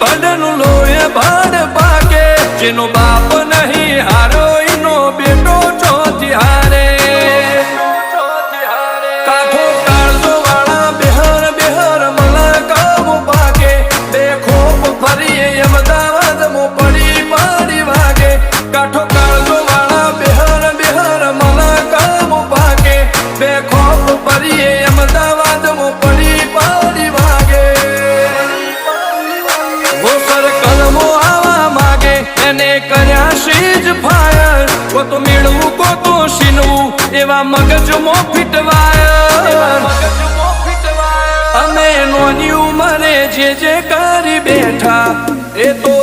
ભડનું લોહે ભાડ પાકે જેનો બાપ નહીં હારો એનો બેટો ચોથી હારે કાઠો કાળજો વાળા બેહર બેહર મલા કામ પાકે બે ખોપ ફરીએ અમદાવાદ મો પડી પાડી વાગે કાઠો કાળજો વાળા બેહર બેહર મલા કામ પાકે બે ખોપ ફરીએ અમદાવાદ મો પડી પાડી વાગે કલમો આવા માગે એને કર્યા સીજ ફાયર કો તો મેળવું કો તો સીનવું એવા મગજમાં ફીટવાયર અમે નોની ઉંમરે જે કરી બેઠા એ તો